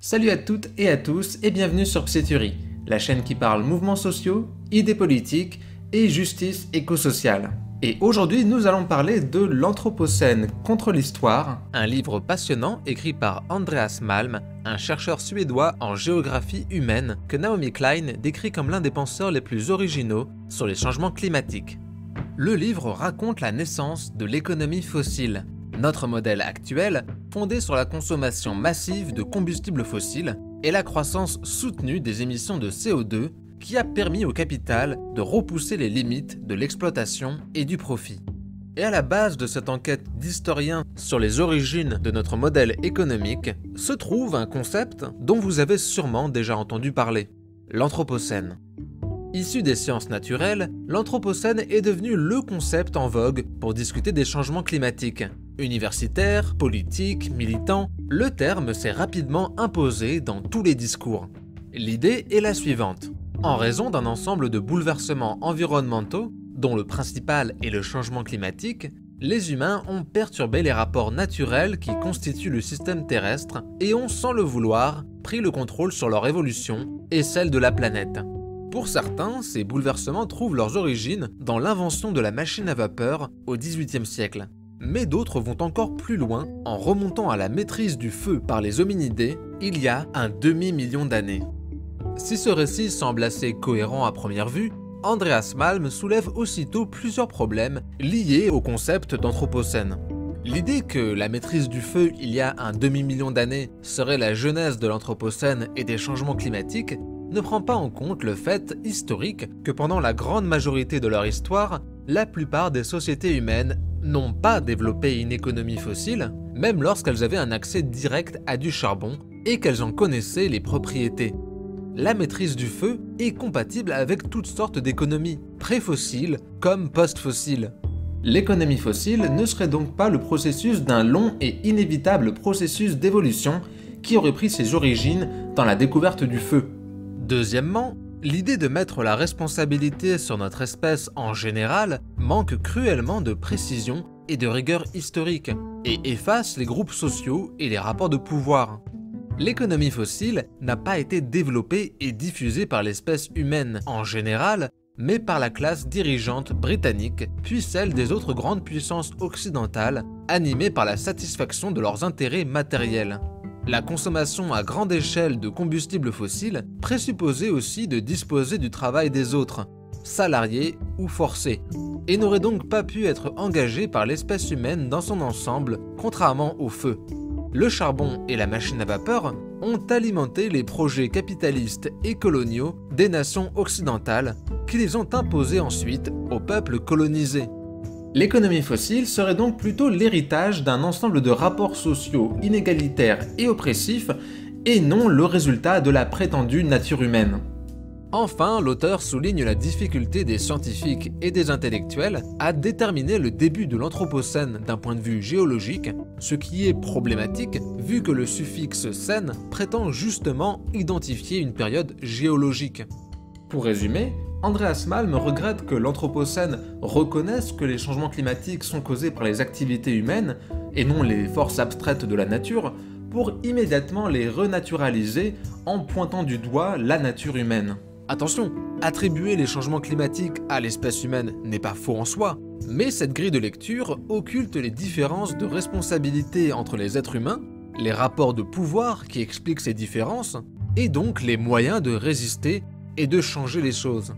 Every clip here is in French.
Salut à toutes et à tous et bienvenue sur Pséturie, la chaîne qui parle mouvements sociaux, idées politiques et justice écosociale. Et aujourd'hui nous allons parler de l'Anthropocène contre l'histoire, un livre passionnant écrit par Andreas Malm, un chercheur suédois en géographie humaine que Naomi Klein décrit comme l'un des penseurs les plus originaux sur les changements climatiques. Le livre raconte la naissance de l'économie fossile, notre modèle actuel fondé sur la consommation massive de combustibles fossiles et la croissance soutenue des émissions de CO2 qui a permis au capital de repousser les limites de l'exploitation et du profit. Et à la base de cette enquête d'historiens sur les origines de notre modèle économique se trouve un concept dont vous avez sûrement déjà entendu parler, l'Anthropocène. Issu des sciences naturelles, l'Anthropocène est devenu le concept en vogue pour discuter des changements climatiques. Universitaires, politiques, militants, le terme s'est rapidement imposé dans tous les discours. L'idée est la suivante. En raison d'un ensemble de bouleversements environnementaux, dont le principal est le changement climatique, les humains ont perturbé les rapports naturels qui constituent le système terrestre et ont, sans le vouloir, pris le contrôle sur leur évolution et celle de la planète. Pour certains, ces bouleversements trouvent leurs origines dans l'invention de la machine à vapeur au XVIIIe siècle. Mais d'autres vont encore plus loin en remontant à la maîtrise du feu par les hominidés il y a un demi-million d'années. Si ce récit semble assez cohérent à première vue, Andreas Malm soulève aussitôt plusieurs problèmes liés au concept d'Anthropocène. L'idée que la maîtrise du feu il y a un demi-million d'années serait la genèse de l'Anthropocène et des changements climatiques ne prend pas en compte le fait historique que pendant la grande majorité de leur histoire, la plupart des sociétés humaines n'ont pas développé une économie fossile, même lorsqu'elles avaient un accès direct à du charbon et qu'elles en connaissaient les propriétés. La maîtrise du feu est compatible avec toutes sortes d'économies, pré-fossiles comme post-fossiles. L'économie fossile ne serait donc pas le processus d'un long et inévitable processus d'évolution qui aurait pris ses origines dans la découverte du feu. Deuxièmement, l'idée de mettre la responsabilité sur notre espèce en général manque cruellement de précision et de rigueur historique, et efface les groupes sociaux et les rapports de pouvoir. L'économie fossile n'a pas été développée et diffusée par l'espèce humaine en général, mais par la classe dirigeante britannique, puis celle des autres grandes puissances occidentales, animées par la satisfaction de leurs intérêts matériels. La consommation à grande échelle de combustibles fossiles présupposait aussi de disposer du travail des autres, salariés ou forcés, et n'aurait donc pas pu être engagée par l'espèce humaine dans son ensemble, contrairement au feu. Le charbon et la machine à vapeur ont alimenté les projets capitalistes et coloniaux des nations occidentales, qui les ont imposés ensuite aux peuples colonisés. L'économie fossile serait donc plutôt l'héritage d'un ensemble de rapports sociaux inégalitaires et oppressifs, et non le résultat de la prétendue nature humaine. Enfin, l'auteur souligne la difficulté des scientifiques et des intellectuels à déterminer le début de l'Anthropocène d'un point de vue géologique, ce qui est problématique vu que le suffixe cène prétend justement identifier une période géologique. Pour résumer, Andreas Malm regrette que l'Anthropocène reconnaisse que les changements climatiques sont causés par les activités humaines et non les forces abstraites de la nature, pour immédiatement les renaturaliser en pointant du doigt la nature humaine. Attention, attribuer les changements climatiques à l'espèce humaine n'est pas faux en soi, mais cette grille de lecture occulte les différences de responsabilité entre les êtres humains, les rapports de pouvoir qui expliquent ces différences, et donc les moyens de résister et de changer les choses.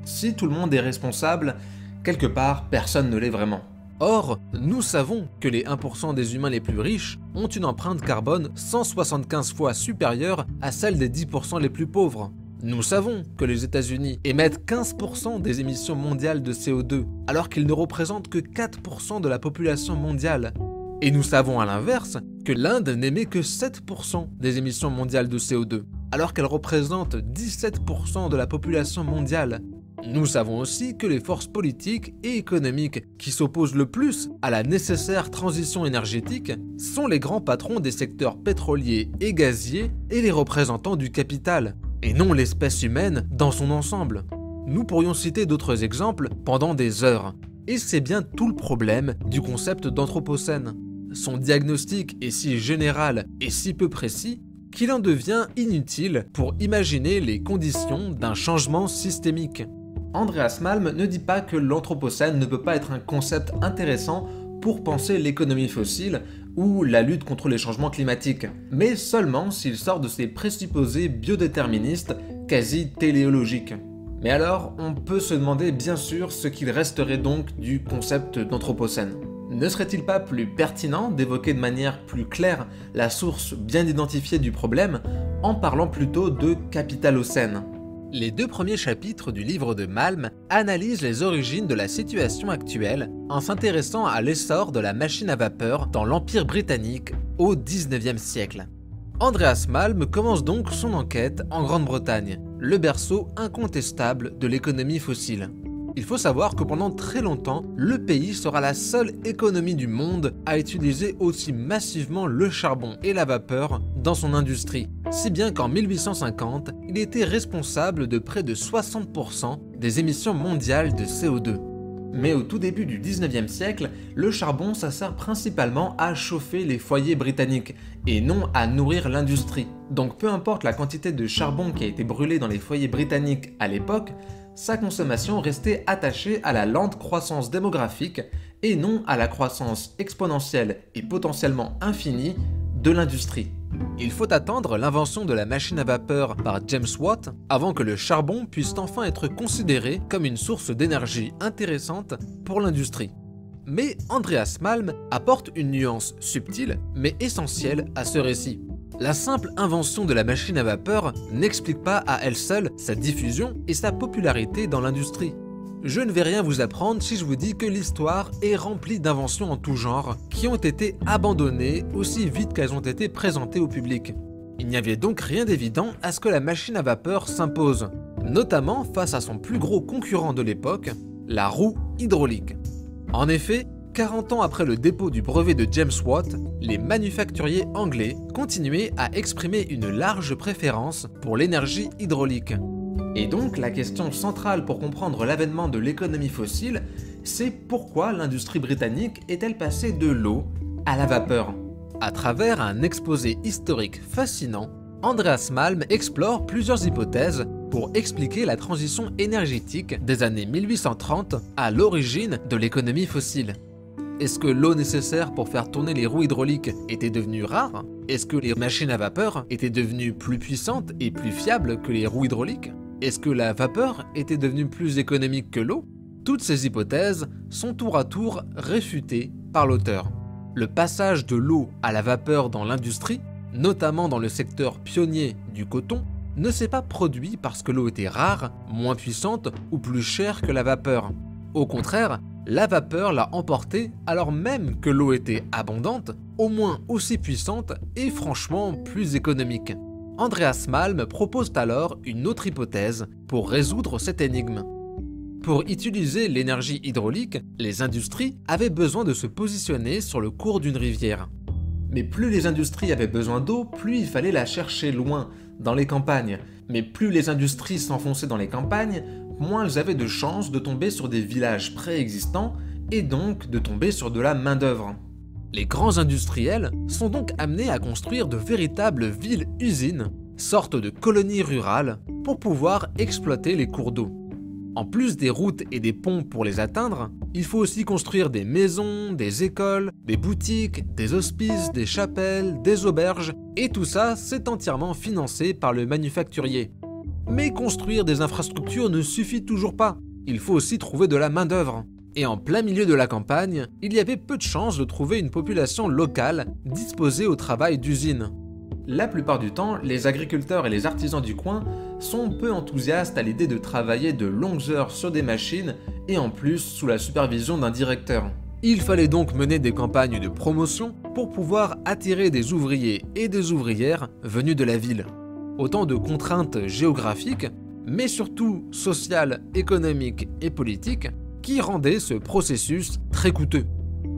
Si tout le monde est responsable, quelque part, personne ne l'est vraiment. Or, nous savons que les 1% des humains les plus riches ont une empreinte carbone 175 fois supérieure à celle des 10% les plus pauvres. Nous savons que les États-Unis émettent 15% des émissions mondiales de CO2, alors qu'ils ne représentent que 4% de la population mondiale. Et nous savons à l'inverse que l'Inde n'émet que 7% des émissions mondiales de CO2, alors qu'elle représente 17% de la population mondiale. Nous savons aussi que les forces politiques et économiques qui s'opposent le plus à la nécessaire transition énergétique sont les grands patrons des secteurs pétroliers et gaziers et les représentants du capital, et non l'espèce humaine dans son ensemble. Nous pourrions citer d'autres exemples pendant des heures, et c'est bien tout le problème du concept d'Anthropocène. Son diagnostic est si général et si peu précis qu'il en devient inutile pour imaginer les conditions d'un changement systémique. Andreas Malm ne dit pas que l'Anthropocène ne peut pas être un concept intéressant pour penser l'économie fossile ou la lutte contre les changements climatiques, mais seulement s'il sort de ses présupposés biodéterministes quasi téléologiques. Mais alors, on peut se demander bien sûr ce qu'il resterait donc du concept d'Anthropocène. Ne serait-il pas plus pertinent d'évoquer de manière plus claire la source bien identifiée du problème en parlant plutôt de Capitalocène ? Les 2 premiers chapitres du livre de Malm analysent les origines de la situation actuelle en s'intéressant à l'essor de la machine à vapeur dans l'Empire britannique au XIXe siècle. Andreas Malm commence donc son enquête en Grande-Bretagne, le berceau incontestable de l'économie fossile. Il faut savoir que pendant très longtemps, le pays sera la seule économie du monde à utiliser aussi massivement le charbon et la vapeur dans son industrie, si bien qu'en 1850, il était responsable de près de 60% des émissions mondiales de CO2. Mais au tout début du 19e siècle, le charbon ça sert principalement à chauffer les foyers britanniques et non à nourrir l'industrie. Donc peu importe la quantité de charbon qui a été brûlé dans les foyers britanniques à l'époque, sa consommation restait attachée à la lente croissance démographique et non à la croissance exponentielle et potentiellement infinie de l'industrie. Il faut attendre l'invention de la machine à vapeur par James Watt avant que le charbon puisse enfin être considéré comme une source d'énergie intéressante pour l'industrie. Mais Andreas Malm apporte une nuance subtile mais essentielle à ce récit. La simple invention de la machine à vapeur n'explique pas à elle seule sa diffusion et sa popularité dans l'industrie. Je ne vais rien vous apprendre si je vous dis que l'histoire est remplie d'inventions en tout genre qui ont été abandonnées aussi vite qu'elles ont été présentées au public. Il n'y avait donc rien d'évident à ce que la machine à vapeur s'impose, notamment face à son plus gros concurrent de l'époque, la roue hydraulique. En effet, 40 ans après le dépôt du brevet de James Watt, les manufacturiers anglais continuaient à exprimer une large préférence pour l'énergie hydraulique. Et donc la question centrale pour comprendre l'avènement de l'économie fossile, c'est pourquoi l'industrie britannique est-elle passée de l'eau à la vapeur ? À travers un exposé historique fascinant, Andreas Malm explore plusieurs hypothèses pour expliquer la transition énergétique des années 1830 à l'origine de l'économie fossile. Est-ce que l'eau nécessaire pour faire tourner les roues hydrauliques était devenue rare? Est-ce que les machines à vapeur étaient devenues plus puissantes et plus fiables que les roues hydrauliques? Est-ce que la vapeur était devenue plus économique que l'eau? Toutes ces hypothèses sont tour à tour réfutées par l'auteur. Le passage de l'eau à la vapeur dans l'industrie, notamment dans le secteur pionnier du coton, ne s'est pas produit parce que l'eau était rare, moins puissante ou plus chère que la vapeur. Au contraire, la vapeur l'a emporté alors même que l'eau était abondante, au moins aussi puissante et franchement plus économique. Andreas Malm propose alors une autre hypothèse pour résoudre cette énigme. Pour utiliser l'énergie hydraulique, les industries avaient besoin de se positionner sur le cours d'une rivière. Mais plus les industries avaient besoin d'eau, plus il fallait la chercher loin, dans les campagnes. Mais plus les industries s'enfonçaient dans les campagnes, moins elles avaient de chances de tomber sur des villages préexistants et donc de tomber sur de la main-d'œuvre. Les grands industriels sont donc amenés à construire de véritables villes-usines, sortes de colonies rurales, pour pouvoir exploiter les cours d'eau. En plus des routes et des ponts pour les atteindre, il faut aussi construire des maisons, des écoles, des boutiques, des hospices, des chapelles, des auberges, et tout ça, c'est entièrement financé par le manufacturier. Mais construire des infrastructures ne suffit toujours pas, il faut aussi trouver de la main-d'œuvre. Et en plein milieu de la campagne, il y avait peu de chances de trouver une population locale disposée au travail d'usine. La plupart du temps, les agriculteurs et les artisans du coin sont peu enthousiastes à l'idée de travailler de longues heures sur des machines et en plus sous la supervision d'un directeur. Il fallait donc mener des campagnes de promotion pour pouvoir attirer des ouvriers et des ouvrières venus de la ville. Autant de contraintes géographiques, mais surtout sociales, économiques et politiques, qui rendaient ce processus très coûteux.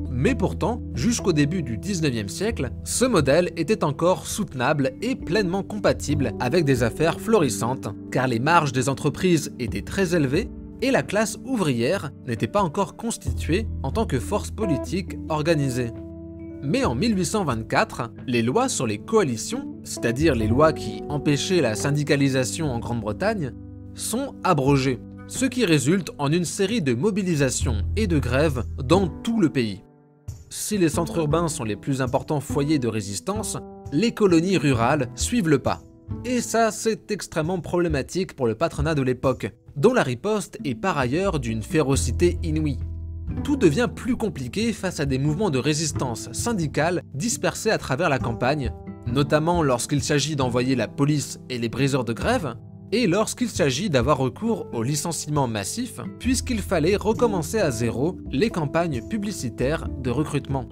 Mais pourtant, jusqu'au début du 19e siècle, ce modèle était encore soutenable et pleinement compatible avec des affaires florissantes, car les marges des entreprises étaient très élevées et la classe ouvrière n'était pas encore constituée en tant que force politique organisée. Mais en 1824, les lois sur les coalitions, c'est-à-dire les lois qui empêchaient la syndicalisation en Grande-Bretagne, sont abrogées, ce qui résulte en une série de mobilisations et de grèves dans tout le pays. Si les centres urbains sont les plus importants foyers de résistance, les colonies rurales suivent le pas. Et ça, c'est extrêmement problématique pour le patronat de l'époque, dont la riposte est par ailleurs d'une férocité inouïe. Tout devient plus compliqué face à des mouvements de résistance syndicale dispersés à travers la campagne, notamment lorsqu'il s'agit d'envoyer la police et les briseurs de grève, et lorsqu'il s'agit d'avoir recours au licenciement massif, puisqu'il fallait recommencer à zéro les campagnes publicitaires de recrutement.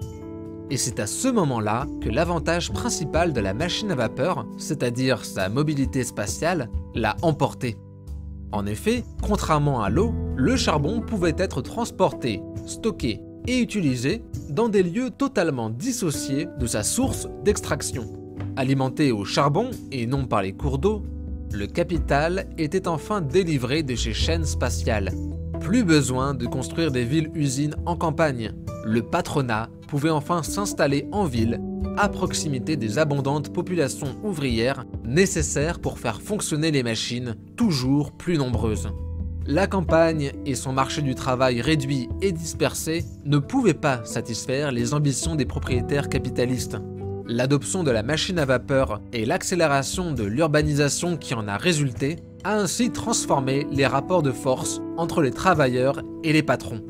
Et c'est à ce moment-là que l'avantage principal de la machine à vapeur, c'est-à-dire sa mobilité spatiale, l'a emporté. En effet, contrairement à l'eau, le charbon pouvait être transporté, stocké et utilisé dans des lieux totalement dissociés de sa source d'extraction. Alimenté au charbon et non par les cours d'eau, le capital était enfin délivré de ses chaînes spatiales. Plus besoin de construire des villes-usines en campagne. Le patronat pouvait enfin s'installer en ville, à proximité des abondantes populations ouvrières nécessaires pour faire fonctionner les machines, toujours plus nombreuses. La campagne et son marché du travail réduit et dispersé ne pouvaient pas satisfaire les ambitions des propriétaires capitalistes. L'adoption de la machine à vapeur et l'accélération de l'urbanisation qui en a résulté a ainsi transformé les rapports de force entre les travailleurs et les patrons.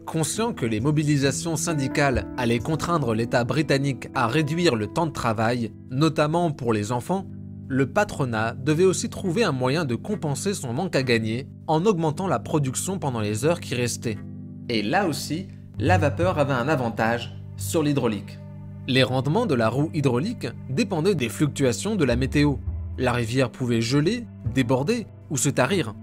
Conscient que les mobilisations syndicales allaient contraindre l'État britannique à réduire le temps de travail, notamment pour les enfants, le patronat devait aussi trouver un moyen de compenser son manque à gagner en augmentant la production pendant les heures qui restaient. Et là aussi, la vapeur avait un avantage sur l'hydraulique. Les rendements de la roue hydraulique dépendaient des fluctuations de la météo. La rivière pouvait geler, déborder ou se tarir.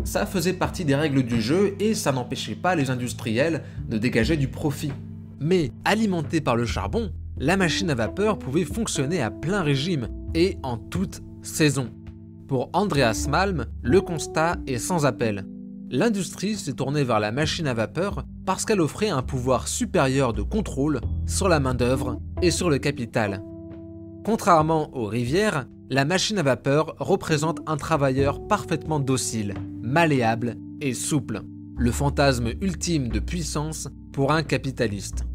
Ça faisait partie des règles du jeu et ça n'empêchait pas les industriels de dégager du profit. Mais alimentée par le charbon, la machine à vapeur pouvait fonctionner à plein régime et en toute saison. Pour Andreas Malm, le constat est sans appel. L'industrie s'est tournée vers la machine à vapeur parce qu'elle offrait un pouvoir supérieur de contrôle sur la main-d'œuvre et sur le capital. Contrairement aux rivières, la machine à vapeur représente un travailleur parfaitement docile, malléable et souple, le fantasme ultime de puissance pour un capitaliste.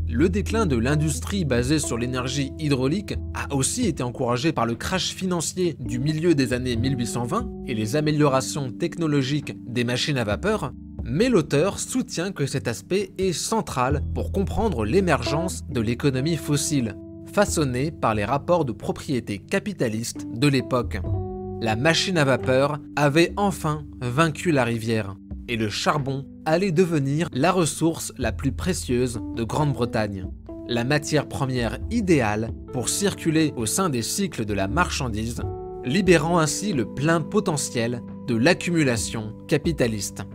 Le déclin de l'industrie basée sur l'énergie hydraulique a aussi été encouragé par le crash financier du milieu des années 1820 et les améliorations technologiques des machines à vapeur, mais l'auteur soutient que cet aspect est central pour comprendre l'émergence de l'économie fossile, façonnée par les rapports de propriété capitalistes de l'époque. La machine à vapeur avait enfin vaincu la rivière, et le charbon allait devenir la ressource la plus précieuse de Grande-Bretagne, la matière première idéale pour circuler au sein des cycles de la marchandise, libérant ainsi le plein potentiel de l'accumulation capitaliste.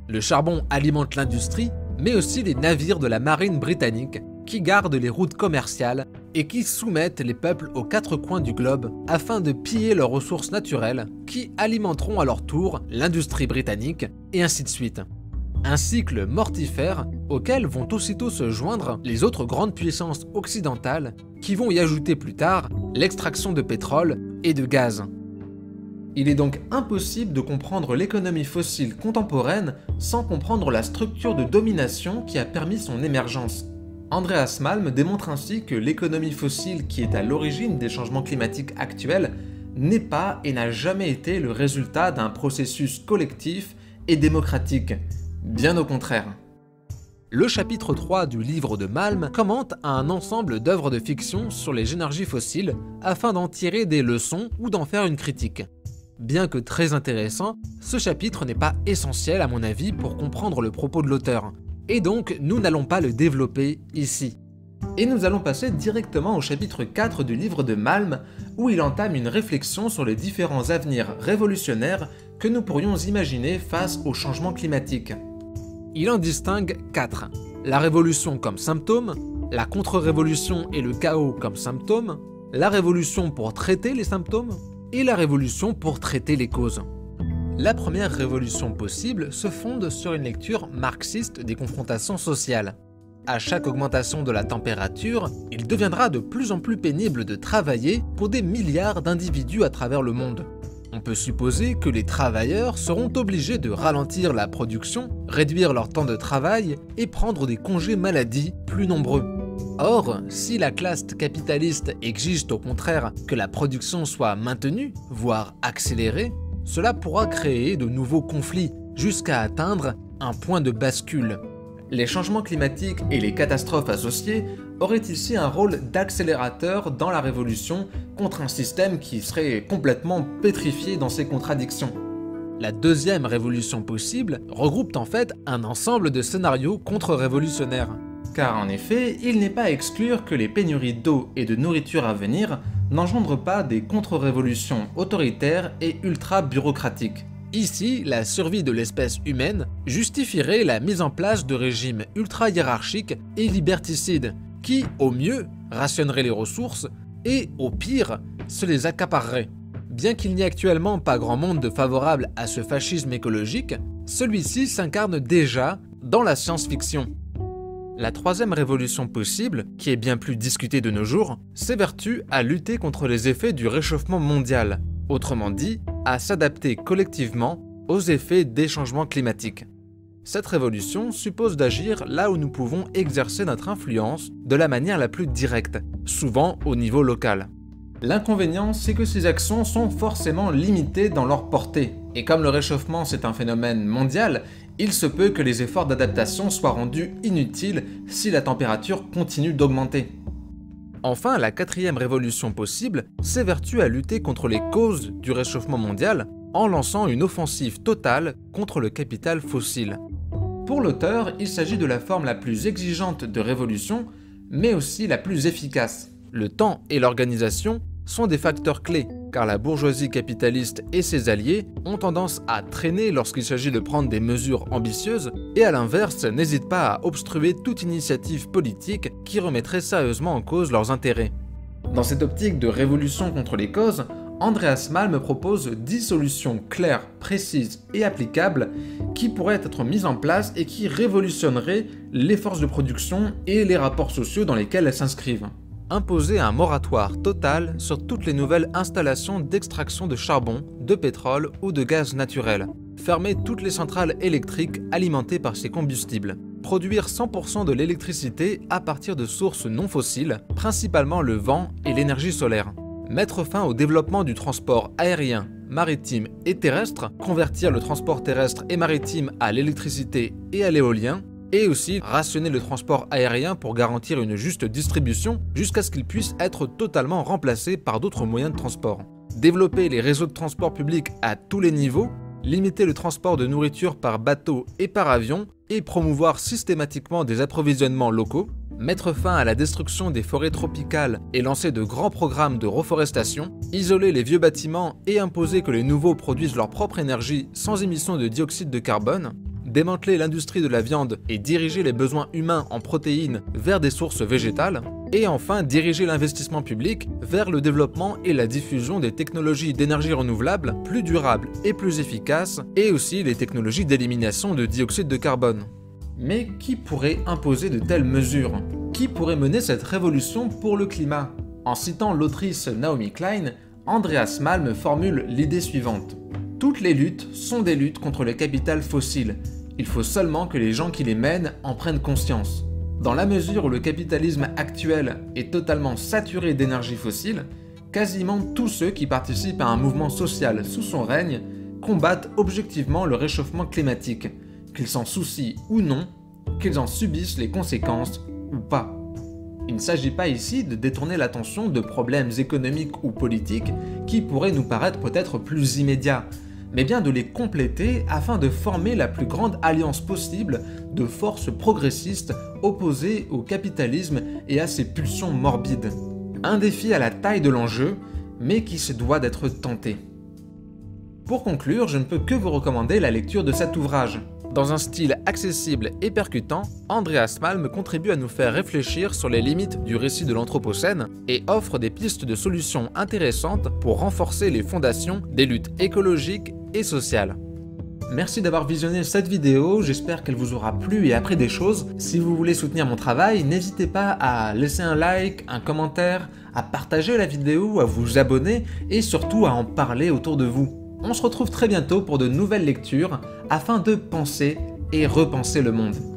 Le charbon alimente l'industrie, mais aussi les navires de la marine britannique qui gardent les routes commerciales et qui soumettent les peuples aux quatre coins du globe afin de piller leurs ressources naturelles qui alimenteront à leur tour l'industrie britannique et ainsi de suite. Un cycle mortifère auquel vont aussitôt se joindre les autres grandes puissances occidentales qui vont y ajouter plus tard l'extraction de pétrole et de gaz. Il est donc impossible de comprendre l'économie fossile contemporaine sans comprendre la structure de domination qui a permis son émergence. Andreas Malm démontre ainsi que l'économie fossile qui est à l'origine des changements climatiques actuels n'est pas et n'a jamais été le résultat d'un processus collectif et démocratique, bien au contraire. Le chapitre 3 du livre de Malm commente un ensemble d'œuvres de fiction sur les énergies fossiles afin d'en tirer des leçons ou d'en faire une critique. Bien que très intéressant, ce chapitre n'est pas essentiel à mon avis pour comprendre le propos de l'auteur, et donc nous n'allons pas le développer ici. Et nous allons passer directement au chapitre 4 du livre de Malm, où il entame une réflexion sur les différents avenirs révolutionnaires que nous pourrions imaginer face au changement climatique. Il en distingue 4. La révolution comme symptôme, la contre-révolution et le chaos comme symptômes, la révolution pour traiter les symptômes, et la révolution pour traiter les causes. La première révolution possible se fonde sur une lecture marxiste des confrontations sociales. à chaque augmentation de la température, il deviendra de plus en plus pénible de travailler pour des milliards d'individus à travers le monde. On peut supposer que les travailleurs seront obligés de ralentir la production, réduire leur temps de travail et prendre des congés maladie plus nombreux. Or, si la classe capitaliste exige au contraire que la production soit maintenue, voire accélérée, cela pourra créer de nouveaux conflits jusqu'à atteindre un point de bascule. Les changements climatiques et les catastrophes associées auraient ici un rôle d'accélérateur dans la révolution contre un système qui serait complètement pétrifié dans ses contradictions. La deuxième révolution possible regroupe en fait un ensemble de scénarios contre-révolutionnaires. Car en effet, il n'est pas à exclure que les pénuries d'eau et de nourriture à venir n'engendrent pas des contre-révolutions autoritaires et ultra-bureaucratiques. Ici, la survie de l'espèce humaine justifierait la mise en place de régimes ultra-hiérarchiques et liberticides qui, au mieux, rationneraient les ressources et, au pire, se les accapareraient. Bien qu'il n'y ait actuellement pas grand monde favorable à ce fascisme écologique, celui-ci s'incarne déjà dans la science-fiction. La troisième révolution possible, qui est bien plus discutée de nos jours, s'évertue à lutter contre les effets du réchauffement mondial, autrement dit, à s'adapter collectivement aux effets des changements climatiques. Cette révolution suppose d'agir là où nous pouvons exercer notre influence de la manière la plus directe, souvent au niveau local. L'inconvénient, c'est que ces actions sont forcément limitées dans leur portée, et comme le réchauffement c'est un phénomène mondial, il se peut que les efforts d'adaptation soient rendus inutiles si la température continue d'augmenter. Enfin, la quatrième révolution possible s'évertue à lutter contre les causes du réchauffement mondial en lançant une offensive totale contre le capital fossile. Pour l'auteur, il s'agit de la forme la plus exigeante de révolution, mais aussi la plus efficace. Le temps et l'organisation sont des facteurs clés, car la bourgeoisie capitaliste et ses alliés ont tendance à traîner lorsqu'il s'agit de prendre des mesures ambitieuses et à l'inverse n'hésitent pas à obstruer toute initiative politique qui remettrait sérieusement en cause leurs intérêts. Dans cette optique de révolution contre les causes, Andreas Malm propose 10 solutions claires, précises et applicables qui pourraient être mises en place et qui révolutionneraient les forces de production et les rapports sociaux dans lesquels elles s'inscrivent. Imposer un moratoire total sur toutes les nouvelles installations d'extraction de charbon, de pétrole ou de gaz naturel. Fermer toutes les centrales électriques alimentées par ces combustibles. Produire 100% de l'électricité à partir de sources non fossiles, principalement le vent et l'énergie solaire. Mettre fin au développement du transport aérien, maritime et terrestre, convertir le transport terrestre et maritime à l'électricité et à l'éolien, et aussi rationner le transport aérien pour garantir une juste distribution jusqu'à ce qu'il puisse être totalement remplacé par d'autres moyens de transport. Développer les réseaux de transport public à tous les niveaux, limiter le transport de nourriture par bateau et par avion et promouvoir systématiquement des approvisionnements locaux, mettre fin à la destruction des forêts tropicales et lancer de grands programmes de reforestation, isoler les vieux bâtiments et imposer que les nouveaux produisent leur propre énergie sans émission de dioxyde de carbone, démanteler l'industrie de la viande et diriger les besoins humains en protéines vers des sources végétales, et enfin diriger l'investissement public vers le développement et la diffusion des technologies d'énergie renouvelable plus durables et plus efficaces, et aussi les technologies d'élimination de dioxyde de carbone. Mais qui pourrait imposer de telles mesures? Qui pourrait mener cette révolution pour le climat? En citant l'autrice Naomi Klein, Andreas Malm formule l'idée suivante. Toutes les luttes sont des luttes contre le capital fossile. Il faut seulement que les gens qui les mènent en prennent conscience. Dans la mesure où le capitalisme actuel est totalement saturé d'énergie fossile, quasiment tous ceux qui participent à un mouvement social sous son règne combattent objectivement le réchauffement climatique, qu'ils s'en soucient ou non, qu'ils en subissent les conséquences ou pas. Il ne s'agit pas ici de détourner l'attention de problèmes économiques ou politiques qui pourraient nous paraître peut-être plus immédiats, mais bien de les compléter afin de former la plus grande alliance possible de forces progressistes opposées au capitalisme et à ses pulsions morbides. Un défi à la taille de l'enjeu, mais qui se doit d'être tenté. Pour conclure, je ne peux que vous recommander la lecture de cet ouvrage. Dans un style accessible et percutant, Andreas Malm contribue à nous faire réfléchir sur les limites du récit de l'Anthropocène et offre des pistes de solutions intéressantes pour renforcer les fondations des luttes écologiques et sociales. merci d'avoir visionné cette vidéo, j'espère qu'elle vous aura plu et appris des choses. Si vous voulez soutenir mon travail, n'hésitez pas à laisser un like, un commentaire, à partager la vidéo, à vous abonner et surtout à en parler autour de vous. On se retrouve très bientôt pour de nouvelles lectures afin de penser et repenser le monde.